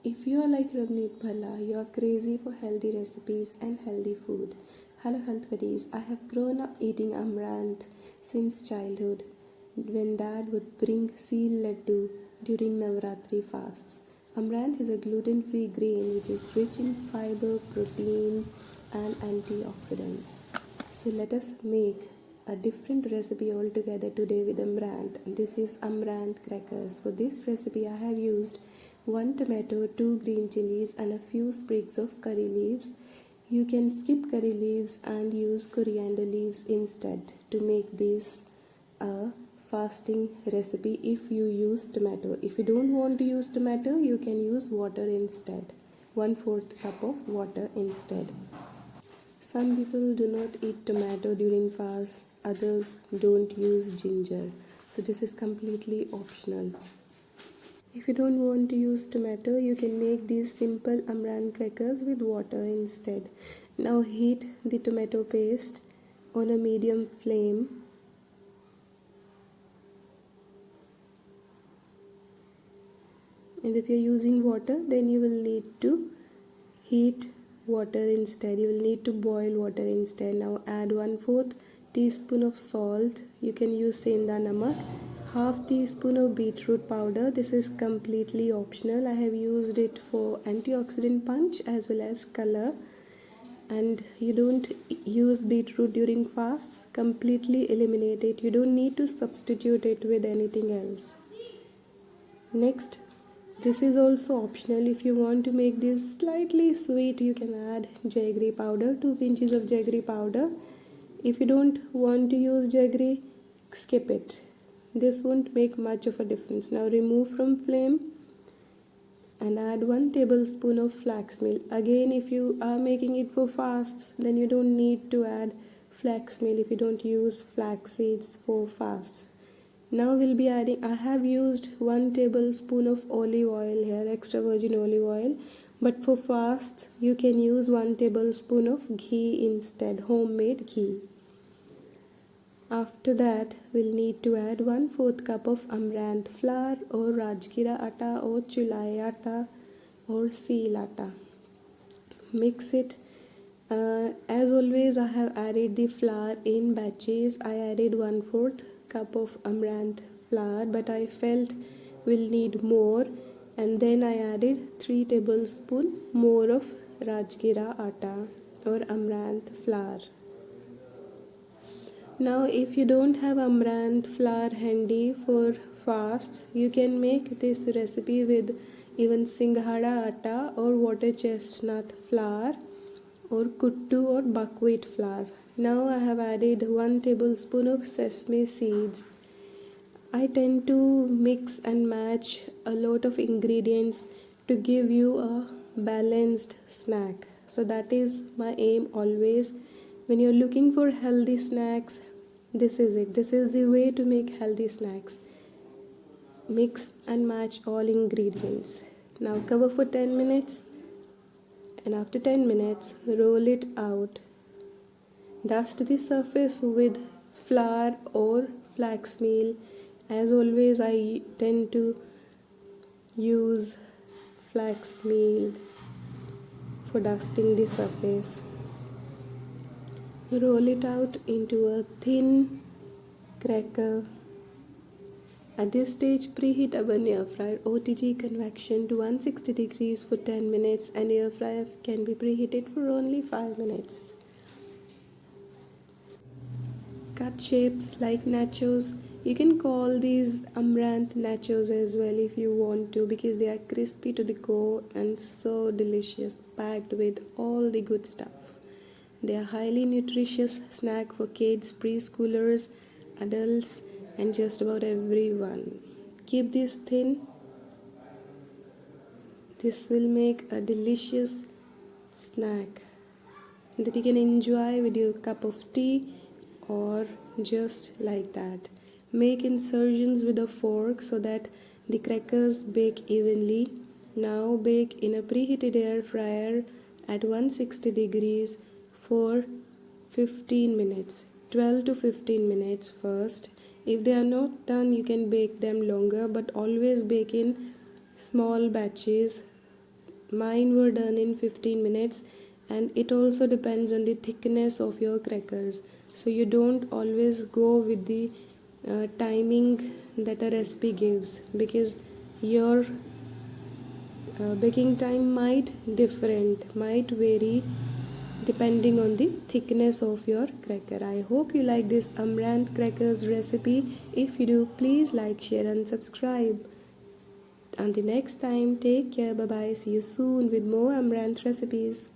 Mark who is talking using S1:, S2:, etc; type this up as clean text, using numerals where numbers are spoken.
S1: If you are like Ravneet Bhalla, you are crazy for healthy recipes and healthy food. Hello health buddies, I have grown up eating amaranth since childhood when dad would bring seal laddu during Navratri fasts. Amaranth is a gluten-free grain which is rich in fiber, protein and antioxidants. So let us make a different recipe altogether today with amaranth. This is amaranth crackers. For this recipe I have used 1 tomato, 2 green chilies and a few sprigs of curry leaves. You can skip curry leaves and use coriander leaves instead to make this a fasting recipe if you use tomato. If you don't want to use tomato, you can use water instead. 1/4 cup of water instead. Some people do not eat tomato during fast, others don't use ginger. So this is completely optional. If you don't want to use tomato, you can make these simple amaranth crackers with water instead. Now heat the tomato paste on a medium flame. And if you're using water, then you will need to heat water instead. You will need to boil water instead. Now add 1/4 teaspoon of salt. You can use senda namak. Half teaspoon of beetroot powder. This is completely optional. I have used it for antioxidant punch as well as color. And you don't use beetroot during fasts, completely eliminate it. You don't need to substitute it with anything else. Next, this is also optional. If you want to make this slightly sweet, you can add jaggery powder, 2 pinches of jaggery powder. If you don't want to use jaggery, skip it. This won't make much of a difference. Now remove from flame and add 1 tablespoon of flaxmeal. Again, if you are making it for fasts, then you don't need to add flaxmeal if you don't use flax seeds for fasts. Now we'll be adding, I have used 1 tablespoon of olive oil here, extra virgin olive oil. But for fasts, you can use 1 tablespoon of ghee instead, homemade ghee. After that, we'll need to add 1/4 cup of amaranth flour or Rajgira atta or chulai atta or seal atta. Mix it. As always, I have added the flour in batches. I added 1/4 cup of amaranth flour, but I felt we'll need more, and then I added 3 tablespoons more of Rajgira atta or amaranth flour. Now if you don't have amaranth flour handy for fasts, you can make this recipe with even singhada atta or water chestnut flour or kuttu or buckwheat flour. Now I have added 1 tablespoon of sesame seeds. I tend to mix and match a lot of ingredients to give you a balanced snack. So that is my aim always. When you're looking for healthy snacks, this is it. This is the way to make healthy snacks. Mix and match all ingredients. Now cover for 10 minutes, and after 10 minutes, roll it out. Dust the surface with flour or flaxmeal. As always, I tend to use flaxmeal for dusting the surface. Roll it out into a thin cracker. At this stage, preheat oven airfryer OTG convection to 160 degrees for 10 minutes, and airfryer can be preheated for only 5 minutes. Cut shapes like nachos. You can call these amaranth nachos as well if you want to, because they are crispy to the core and so delicious, packed with all the good stuff. They are highly nutritious snack for kids, preschoolers, adults, and just about everyone. Keep this thin. This will make a delicious snack that you can enjoy with your cup of tea or just like that. Make insertions with a fork so that the crackers bake evenly. Now bake in a preheated air fryer at 160 degrees for 15 minutes, 12 to 15 minutes first. If they are not done, you can bake them longer, but always bake in small batches mine were done in 15 minutes, and it also depends on the thickness of your crackers. So you don't always go with the timing that a recipe gives, because your baking time might vary depending on the thickness of your cracker. I hope you like this amaranth crackers recipe. If you do, please like, share and subscribe. Until next time, take care, bye bye, see you soon with more amaranth recipes.